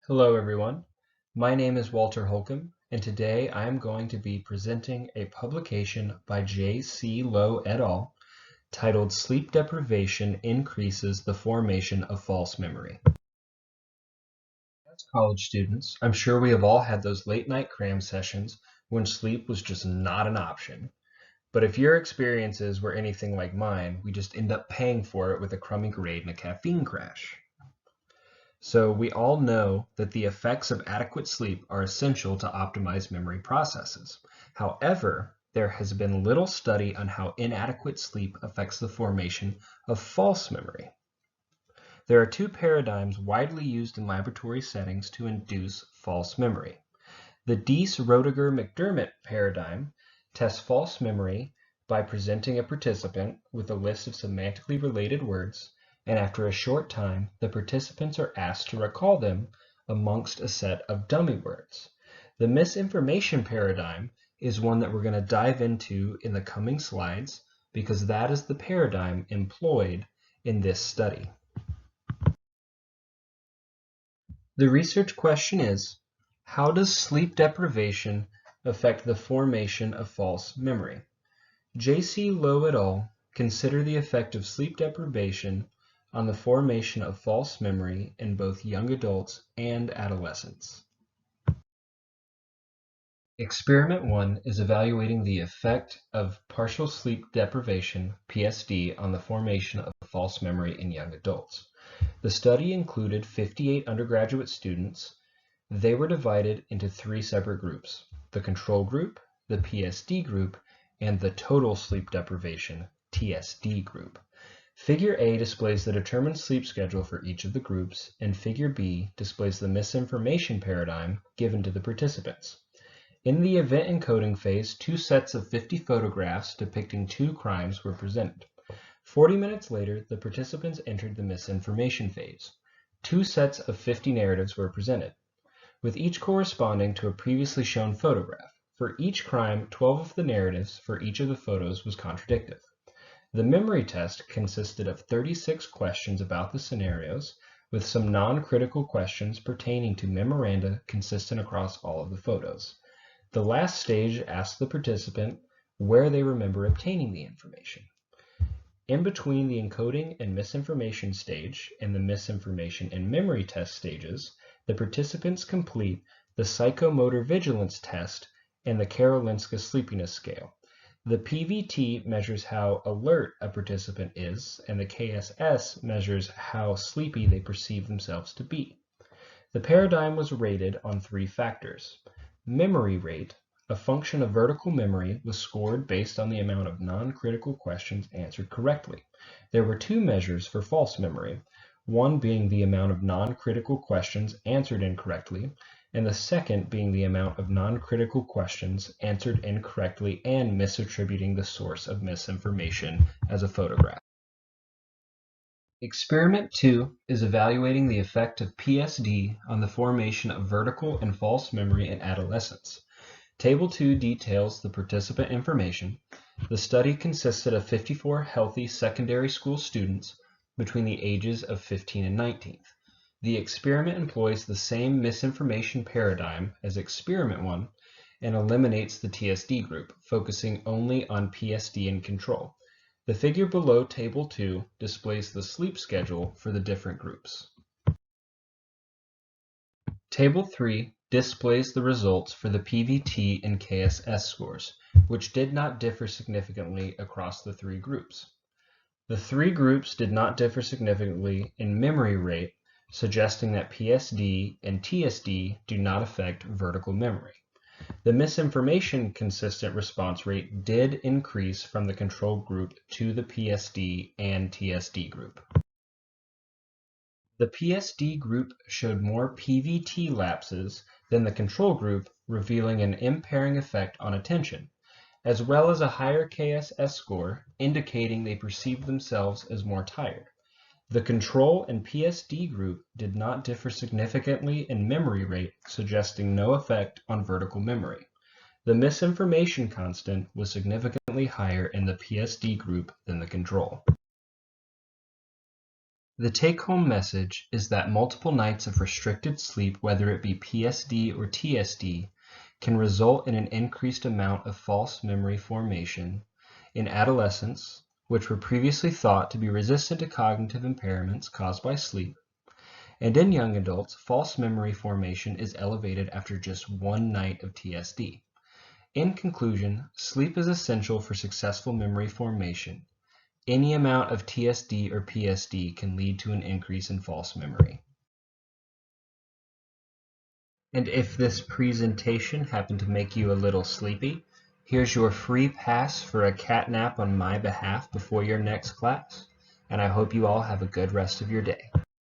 Hello everyone, my name is Walter Holcomb, and today I am going to be presenting a publication by J.C. Lowe et al. Titled Sleep Deprivation Increases the Formation of False Memory. As college students, I'm sure we have all had those late night cram sessions when sleep was just not an option. But if your experiences were anything like mine, we just end up paying for it with a crummy grade and a caffeine crash. So we all know that the effects of adequate sleep are essential to optimize memory processes. However, there has been little study on how inadequate sleep affects the formation of false memory. There are two paradigms widely used in laboratory settings to induce false memory. The Dease-Roediger-McDermott paradigm tests false memory by presenting a participant with a list of semantically related words, and after a short time, the participants are asked to recall them amongst a set of dummy words. The misinformation paradigm is one that we're going to dive into in the coming slides because that is the paradigm employed in this study. The research question is, how does sleep deprivation affect the formation of false memory? J.C. Lowe et al. Consider the effect of sleep deprivation on the formation of false memory in both young adults and adolescents. Experiment 1 is evaluating the effect of partial sleep deprivation, PSD, on the formation of false memory in young adults. The study included 58 undergraduate students. They were divided into three separate groups: the control group, the PSD group, and the total sleep deprivation, TSD group. Figure A displays the determined sleep schedule for each of the groups, and Figure B displays the misinformation paradigm given to the participants. In the event encoding phase, two sets of 50 photographs depicting two crimes were presented. 40 minutes later, the participants entered the misinformation phase. Two sets of 50 narratives were presented, with each corresponding to a previously shown photograph. For each crime, 12 of the narratives for each of the photos was contradictive. The memory test consisted of 36 questions about the scenarios, with some non-critical questions pertaining to memoranda consistent across all of the photos. The last stage asked the participant where they remember obtaining the information. In between the encoding and misinformation stage and the misinformation and memory test stages, the participants complete the psychomotor vigilance test and the Karolinska sleepiness scale. The PVT measures how alert a participant is, and the KSS measures how sleepy they perceive themselves to be. The paradigm was rated on three factors. Memory rate, a function of vertical memory, was scored based on the amount of non-critical questions answered correctly. There were two measures for false memory, one being the amount of non-critical questions answered incorrectly, and the second being the amount of non-critical questions answered incorrectly and misattributing the source of misinformation as a photograph. Experiment 2 is evaluating the effect of PSD on the formation of vertical and false memory in adolescents. Table 2 details the participant information. The study consisted of 54 healthy secondary school students between the ages of 15 and 19. The experiment employs the same misinformation paradigm as Experiment 1 and eliminates the TSD group, focusing only on PSD and control. The figure below Table 2 displays the sleep schedule for the different groups. Table 3 displays the results for the PVT and KSS scores, which did not differ significantly across the three groups. The three groups did not differ significantly in memory rate, suggesting that PSD and TSD do not affect vertical memory. The misinformation consistent response rate did increase from the control group to the PSD and TSD group. The PSD group showed more PVT lapses than the control group, revealing an impairing effect on attention, as well as a higher KSS score, indicating they perceived themselves as more tired. The control and PSD group did not differ significantly in memory rate, suggesting no effect on vertical memory. The misinformation constant was significantly higher in the PSD group than the control. The take-home message is that multiple nights of restricted sleep, whether it be PSD or TSD, can result in an increased amount of false memory formation in adolescents, which were previously thought to be resistant to cognitive impairments caused by sleep, and in young adults, false memory formation is elevated after just one night of TSD. In conclusion, sleep is essential for successful memory formation. Any amount of TSD or PSD can lead to an increase in false memory. And if this presentation happened to make you a little sleepy, here's your free pass for a cat nap on my behalf before your next class, and I hope you all have a good rest of your day.